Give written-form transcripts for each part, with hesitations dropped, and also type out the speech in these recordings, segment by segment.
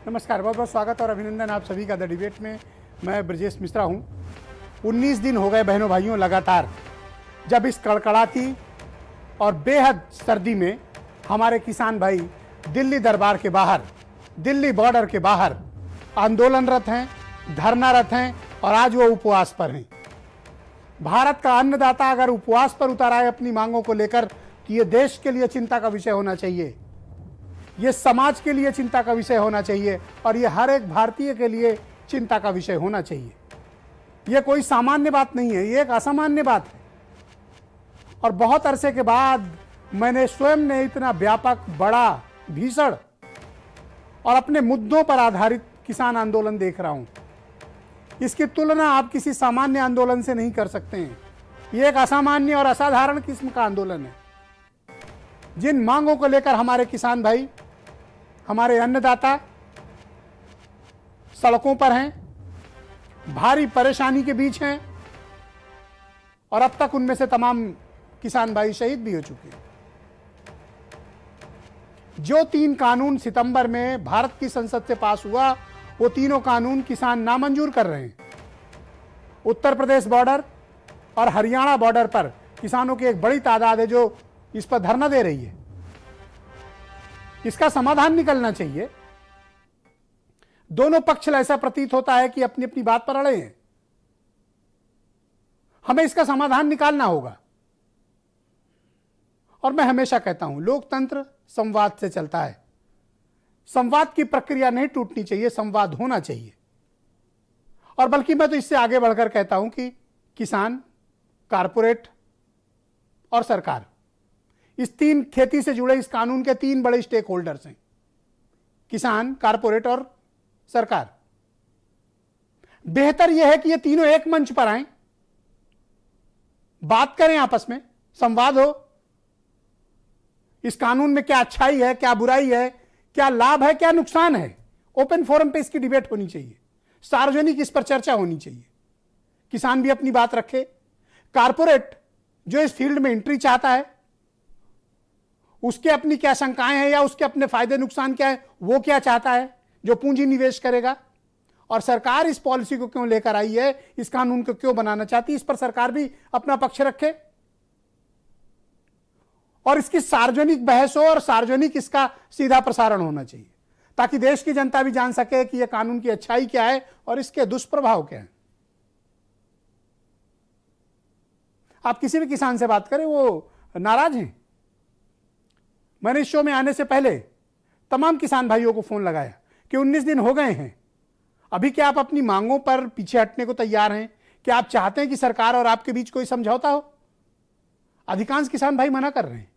नमस्कार, बहुत बहुत स्वागत और अभिनंदन आप सभी का द डिबेट में। मैं ब्रजेश मिश्रा हूं। 19 दिन हो गए बहनों भाइयों लगातार जब इस कड़कड़ाती और बेहद सर्दी में हमारे किसान भाई दिल्ली दरबार के बाहर, दिल्ली बॉर्डर के बाहर आंदोलनरत हैं, धरनारत हैं और आज वो उपवास पर हैं। भारत का अन्नदाता अगर उपवास पर उतर आए अपनी मांगों को लेकर तो ये देश के लिए चिंता का विषय होना चाहिए, ये समाज के लिए चिंता का विषय होना चाहिए और ये हर एक भारतीय के लिए चिंता का विषय होना चाहिए। ये कोई सामान्य बात नहीं है, ये एक असामान्य बात है। और बहुत अरसे के बाद मैंने स्वयं ने इतना व्यापक, बड़ा, भीषण और अपने मुद्दों पर आधारित किसान आंदोलन देख रहा हूं। इसकी तुलना आप किसी सामान्य आंदोलन से नहीं कर सकते हैं। ये एक असामान्य और असाधारण किस्म का आंदोलन है। जिन मांगों को लेकर हमारे किसान भाई, हमारे अन्नदाता सड़कों पर हैं, भारी परेशानी के बीच हैं और अब तक उनमें से तमाम किसान भाई शहीद भी हो चुके हैं। जो 3 कानून सितंबर में भारत की संसद से पास हुआ, वो तीनों कानून किसान नामंजूर कर रहे हैं। उत्तर प्रदेश बॉर्डर और हरियाणा बॉर्डर पर किसानों की एक बड़ी तादाद है जो इस पर धरना दे रही है। इसका समाधान निकलना चाहिए। दोनों पक्ष ऐसा प्रतीत होता है कि अपनी अपनी बात पर अड़े हैं। हमें इसका समाधान निकालना होगा। और मैं हमेशा कहता हूं, लोकतंत्र संवाद से चलता है। संवाद की प्रक्रिया नहीं टूटनी चाहिए, संवाद होना चाहिए। और बल्कि मैं तो इससे आगे बढ़कर कहता हूं कि किसान, कारपोरेट और सरकार, इस 3 खेती से जुड़े इस कानून के 3 बड़े स्टेक होल्डर्स हैं, किसान, कारपोरेट और सरकार। बेहतर यह है कि ये तीनों एक मंच पर आए, बात करें, आपस में संवाद हो। इस कानून में क्या अच्छाई है, क्या बुराई है, क्या लाभ है, क्या नुकसान है, ओपन फोरम पे इसकी डिबेट होनी चाहिए। सार्वजनिक इस पर चर्चा होनी चाहिए। किसान भी अपनी बात रखे, कारपोरेट जो इस फील्ड में एंट्री चाहता है उसके अपनी क्या शंकाएं हैं या उसके अपने फायदे नुकसान क्या है, वो क्या चाहता है जो पूंजी निवेश करेगा, और सरकार इस पॉलिसी को क्यों लेकर आई है, इस कानून को क्यों बनाना चाहती है, इस पर सरकार भी अपना पक्ष रखे और इसकी सार्वजनिक बहस हो और सार्वजनिक इसका सीधा प्रसारण होना चाहिए, ताकि देश की जनता भी जान सके कि यह कानून की अच्छाई क्या है और इसके दुष्प्रभाव क्या है। आप किसी भी किसान से बात करें, वो नाराज हैं। मैंने इस शो में आने से पहले तमाम किसान भाइयों को फोन लगाया कि 19 दिन हो गए हैं, अभी क्या आप अपनी मांगों पर पीछे हटने को तैयार हैं? क्या आप चाहते हैं कि सरकार और आपके बीच कोई समझौता हो? अधिकांश किसान भाई मना कर रहे हैं।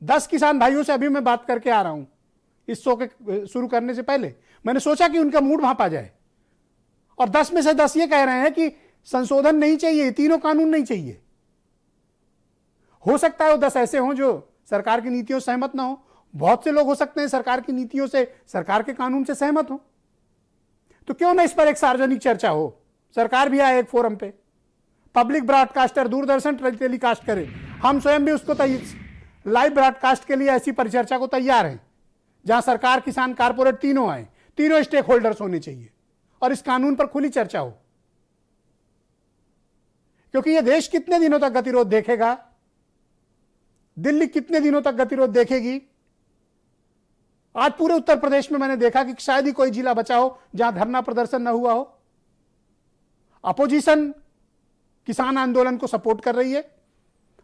10 किसान भाइयों से अभी मैं बात करके आ रहा हूं। इस शो के शुरू करने से पहले मैंने सोचा कि उनका मूड भांपा जाए, और 10 में से 10 ये कह रहे हैं कि संशोधन नहीं चाहिए, तीनों कानून नहीं चाहिए। हो सकता है वो 10 ऐसे हों जो सरकार की नीतियों से सहमत ना हो। बहुत से लोग हो सकते हैं सरकार की नीतियों से, सरकार के कानून से सहमत हो। तो क्यों ना इस पर एक सार्वजनिक चर्चा हो, सरकार भी आए एक फोरम पे, पब्लिक ब्रॉडकास्टर दूरदर्शन टेलीकास्ट करे, हम स्वयं भी उसको लाइव ब्रॉडकास्ट के लिए ऐसी परिचर्चा को तैयार हैं, जहां सरकार, किसान, कारपोरेट तीनों आए, तीनों स्टेक होल्डर्स होने चाहिए और इस कानून पर खुली चर्चा हो। क्योंकि यह देश कितने दिनों तक गतिरोध देखेगा, दिल्ली कितने दिनों तक गतिरोध देखेगी। आज पूरे उत्तर प्रदेश में मैंने देखा कि शायद ही कोई जिला बचा हो जहां धरना प्रदर्शन न हुआ हो। अपोजिशन किसान आंदोलन को सपोर्ट कर रही है,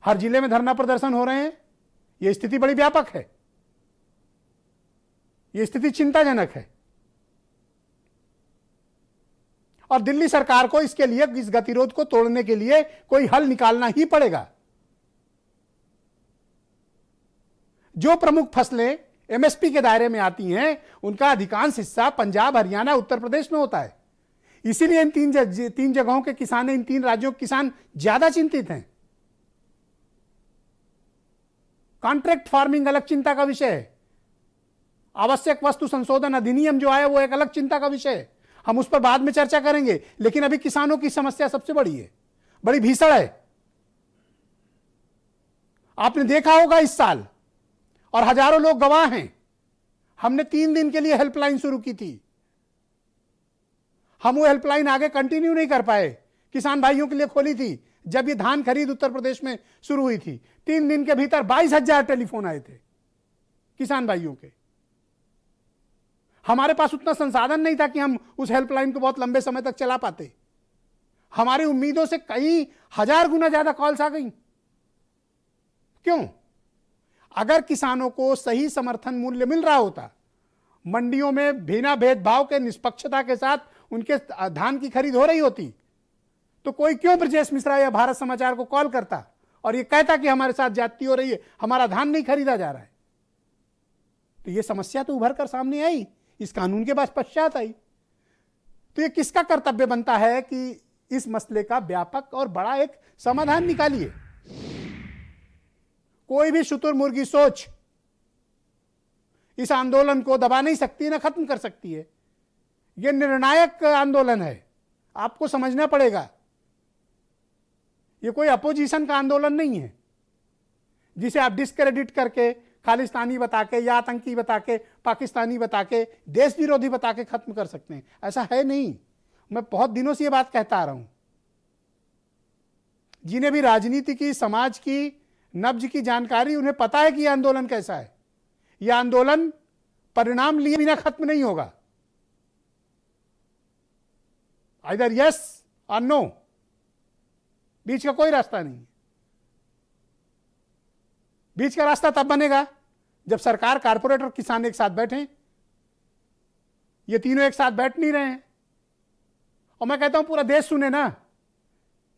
हर जिले में धरना प्रदर्शन हो रहे हैं। यह स्थिति बड़ी व्यापक है, यह स्थिति चिंताजनक है और दिल्ली सरकार को इसके लिए, इस गतिरोध को तोड़ने के लिए कोई हल निकालना ही पड़ेगा। जो प्रमुख फसलें एमएसपी के दायरे में आती हैं, उनका अधिकांश हिस्सा पंजाब, हरियाणा, उत्तर प्रदेश में होता है। इसीलिए इन 3 जगहों के किसान, इन 3 राज्यों के किसान ज्यादा चिंतित हैं। कॉन्ट्रैक्ट फार्मिंग अलग चिंता का विषय है। आवश्यक वस्तु संशोधन अधिनियम जो आया वो एक अलग चिंता का विषय है। हम उस पर बाद में चर्चा करेंगे, लेकिन अभी किसानों की समस्या सबसे बड़ी है, बड़ी भीषण है। आपने देखा होगा इस साल, और हजारों लोग गवाह हैं, हमने 3 दिन के लिए हेल्पलाइन शुरू की थी। हम वो हेल्पलाइन आगे कंटिन्यू नहीं कर पाए, किसान भाइयों के लिए खोली थी। जब ये धान खरीद उत्तर प्रदेश में शुरू हुई थी, 3 दिन के भीतर 22,000 टेलीफोन आए थे किसान भाइयों के। हमारे पास उतना संसाधन नहीं था कि हम उस हेल्पलाइन को बहुत लंबे समय तक चला पाते। हमारी उम्मीदों से कई हजार गुना ज्यादा कॉल्स आ गई। क्यों? अगर किसानों को सही समर्थन मूल्य मिल रहा होता, मंडियों में बिना भेदभाव के निष्पक्षता के साथ उनके धान की खरीद हो रही होती, तो कोई क्यों ब्रजेश मिश्रा या भारत समाचार को कॉल करता और ये कहता कि हमारे साथ ज्यादती हो रही है, हमारा धान नहीं खरीदा जा रहा है। तो ये समस्या तो उभर कर सामने आई, इस कानून के बाद पश्चात आई। तो ये किसका कर्तव्य बनता है कि इस मसले का व्यापक और बड़ा एक समाधान निकालिए। कोई भी शुतुरमुर्गी सोच इस आंदोलन को दबा नहीं सकती, ना खत्म कर सकती है। यह निर्णायक आंदोलन है, आपको समझना पड़ेगा। यह कोई अपोजिशन का आंदोलन नहीं है जिसे आप डिस्क्रेडिट करके, खालिस्तानी बता के या आतंकी बता के, पाकिस्तानी बता के, देश विरोधी बता के खत्म कर सकते हैं। ऐसा है नहीं। मैं बहुत दिनों से यह बात कहता आ रहा हूं। जिन्हें भी राजनीति की, समाज की नब्ज की जानकारी, उन्हें पता है कि यह आंदोलन कैसा है। यह आंदोलन परिणाम लिए बिना खत्म नहीं होगा। आइदर यस और नो, बीच का कोई रास्ता नहीं। बीच का रास्ता तब बनेगा जब सरकार, कारपोरेट और किसान एक साथ बैठें। ये तीनों एक साथ बैठ नहीं रहे हैं। और मैं कहता हूं पूरा देश सुने ना।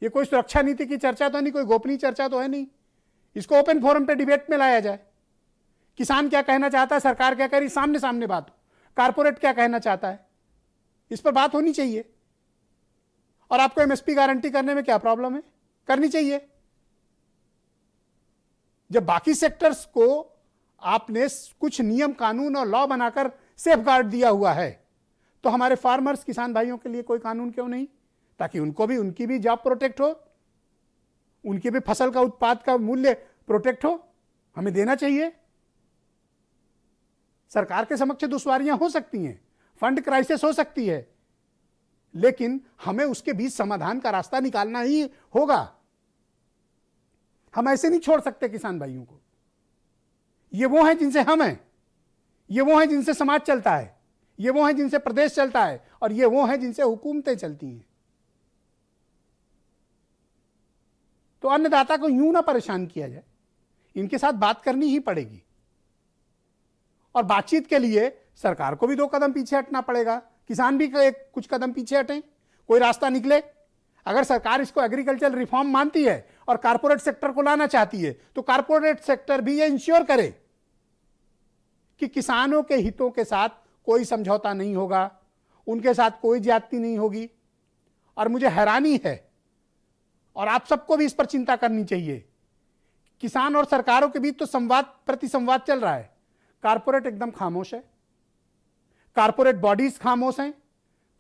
ये कोई सुरक्षा नीति की चर्चा तो नहीं, कोई गोपनीय चर्चा तो है नहीं। इसको ओपन फोरम पे डिबेट में लाया जाए। किसान क्या कहना चाहता है, सरकार क्या कह रही, सामने सामने बात हो। कारपोरेट क्या कहना चाहता है, इस पर बात होनी चाहिए। और आपको एमएसपी गारंटी करने में क्या प्रॉब्लम है, करनी चाहिए। जब बाकी सेक्टर्स को आपने कुछ नियम, कानून और लॉ बनाकर सेफ गार्ड दिया हुआ है, तो हमारे फार्मर्स, किसान भाइयों के लिए कोई कानून क्यों नहीं, ताकि उनको भी, उनकी भी जॉब प्रोटेक्ट हो, उनके भी फसल का, उत्पाद का मूल्य प्रोटेक्ट हो। हमें देना चाहिए। सरकार के समक्ष दुश्वारियां हो सकती हैं, फंड क्राइसिस हो सकती है, लेकिन हमें उसके बीच समाधान का रास्ता निकालना ही होगा। हम ऐसे नहीं छोड़ सकते किसान भाइयों को। ये वो हैं जिनसे हम हैं, ये वो हैं जिनसे समाज चलता है, ये वो हैं जिनसे प्रदेश चलता है, और ये वो हैं जिनसे हुकूमतें चलती हैं। तो अन्नदाता को यूं ना परेशान किया जाए, इनके साथ बात करनी ही पड़ेगी। और बातचीत के लिए सरकार को भी 2 कदम पीछे हटना पड़ेगा, किसान भी कुछ कदम पीछे हटें, कोई रास्ता निकले। अगर सरकार इसको एग्रीकल्चर रिफॉर्म मानती है और कारपोरेट सेक्टर को लाना चाहती है, तो कारपोरेट सेक्टर भी ये इंश्योर करे कि किसानों के हितों के साथ कोई समझौता नहीं होगा, उनके साथ कोई ज्यादती नहीं होगी। और मुझे हैरानी है, और आप सबको भी इस पर चिंता करनी चाहिए, किसान और सरकारों के बीच तो संवाद, प्रति संवाद चल रहा है। कारपोरेट एकदम खामोश है, कारपोरेट बॉडीज खामोश हैं,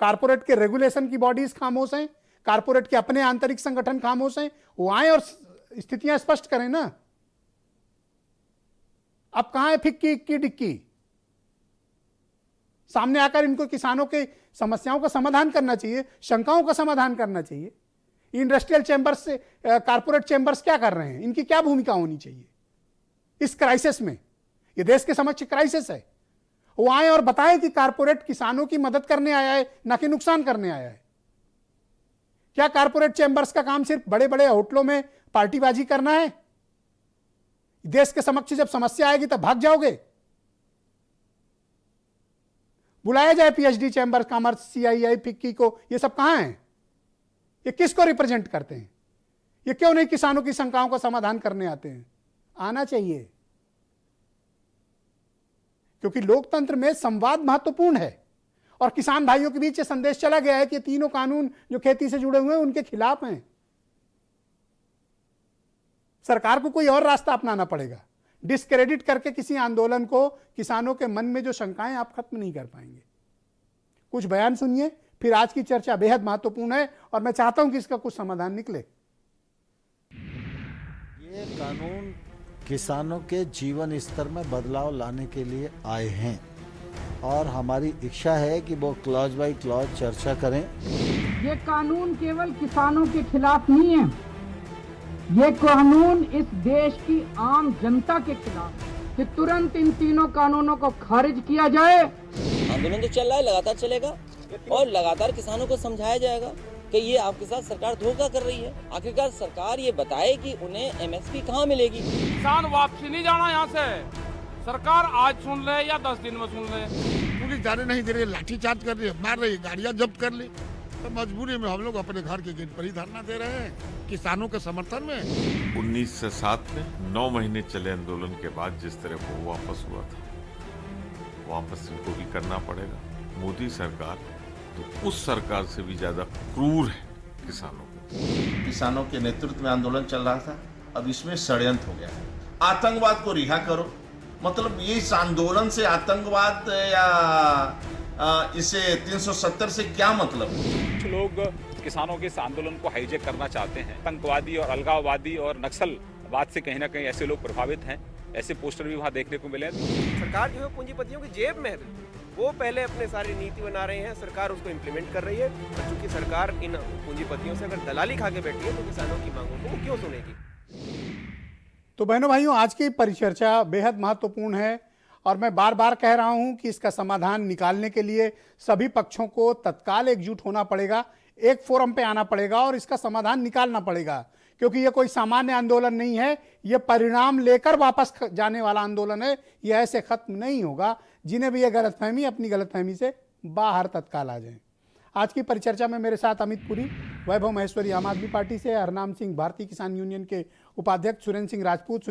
कारपोरेट के रेगुलेशन की बॉडीज खामोश हैं, कारपोरेट के अपने आंतरिक संगठन खामोश हैं। वो आए और स्थितियां स्पष्ट करें ना। अब कहां है फिक्की इक्की डिक्की? सामने आकर इनको, किसानों के समस्याओं का समाधान करना चाहिए, शंकाओं का समाधान करना चाहिए। इंडस्ट्रियल चैंबर्स से, कारपोरेट चैंबर्स क्या कर रहे हैं, इनकी क्या भूमिका होनी चाहिए इस क्राइसिस में? ये देश के समक्ष क्राइसिस है। वो आए और बताएं कि कारपोरेट किसानों की मदद करने आया है, ना कि नुकसान करने आया है। क्या कारपोरेट चैंबर्स का काम सिर्फ बड़े बड़े होटलों में पार्टीबाजी करना है? देश के समक्ष जब समस्या आएगी तब भाग जाओगे? बुलाया जाए PhD chamber, commerce, CII, FICCI को। ये सब कहां हैं? ये किसको रिप्रेजेंट करते हैं? ये क्यों नहीं किसानों की शंकाओं का समाधान करने आते हैं? आना चाहिए, क्योंकि लोकतंत्र में संवाद महत्वपूर्ण है। और किसान भाइयों के बीच ये संदेश चला गया है कि तीनों कानून जो खेती से जुड़े हुए हैं उनके खिलाफ हैं। सरकार को कोई और रास्ता अपनाना पड़ेगा। डिस्क्रेडिट करके किसी आंदोलन को, किसानों के मन में जो शंकाएं, आप खत्म नहीं कर पाएंगे। कुछ बयान सुनिए, फिर आज की चर्चा बेहद महत्वपूर्ण है और मैं चाहता हूं कि इसका कुछ समाधान निकले। ये कानून किसानों के जीवन स्तर में बदलाव लाने के लिए आए हैं। और हमारी इच्छा है कि वो क्लॉज बाय क्लॉज चर्चा करें। ये कानून केवल किसानों के खिलाफ नहीं है, ये कानून इस देश की आम जनता के खिलाफ है कि तुरंत इन तीनों कानूनों को खारिज किया जाए। आंदोलन तो चल रहा है, लगातार चलेगा और लगातार किसानों को समझाया जाएगा कि ये आपके साथ सरकार धोखा कर रही है। आखिरकार सरकार ये बताए कि उन्हें एमएसपी कहाँ मिलेगी। किसान वापसी नहीं जाना यहाँ से। सरकार आज सुन ले या 10 दिन में सुन ले। पुलिस जाने नहीं दे रही, लाठीचार्ज कर रही है, मार रही है, गाड़ियां जब्त कर ली। तो मजबूरी में हम लोग अपने घर के गेट पर ही धरना दे रहे हैं किसानों के समर्थन में। 19 से 7 में 9 महीने चले आंदोलन के बाद जिस तरह वो वापस हुआ था, वापस इनको भी करना पड़ेगा। मोदी सरकार तो उस सरकार से भी ज्यादा क्रूर है किसानों को। किसानों के नेतृत्व में आंदोलन चल रहा था, अब इसमें षड्यंत्र हो गया है। आतंकवाद को रिहा करो, मतलब ये इस आंदोलन से आतंकवाद या इसे 370 से क्या मतलब है? कुछ लोग किसानों के इस आंदोलन को हाईजैक करना चाहते हैं। आतंकवादी और अलगाववादी और नक्सलवाद से कहीं ना कहीं ऐसे लोग प्रभावित हैं, ऐसे पोस्टर भी वहाँ देखने को मिले। सरकार जो है पूंजीपतियों की जेब में है, वो पहले अपने सारी नीति बना रहे हैं, सरकार उसको इम्प्लीमेंट कर रही है। और चूंकि सरकार इन पूंजीपतियों से अगर दलाली खा के बैठी है तो किसानों की मांगों को वो क्यों सुनेगी। तो बहनों भाइयों, आज की परिचर्चा बेहद महत्वपूर्ण है और मैं बार बार कह रहा हूं कि इसका समाधान निकालने के लिए सभी पक्षों को तत्काल एकजुट होना पड़ेगा, एक फोरम पे आना पड़ेगा और इसका समाधान निकालना पड़ेगा, क्योंकि यह कोई सामान्य आंदोलन नहीं है, यह परिणाम लेकर वापस जाने वाला आंदोलन है। यह ऐसे खत्म नहीं होगा। जिन्हें भी यह गलतफहमी, अपनी गलतफहमी से बाहर तत्काल आ जाएं। आज की परिचर्चा में मेरे साथ अमित पुरी, वैभव महेश्वरी आम आदमी पार्टी से, हरनाम सिंह भारतीय किसान यूनियन के उपाध्यक्ष, सुरेंद्र सिंह राजपूत,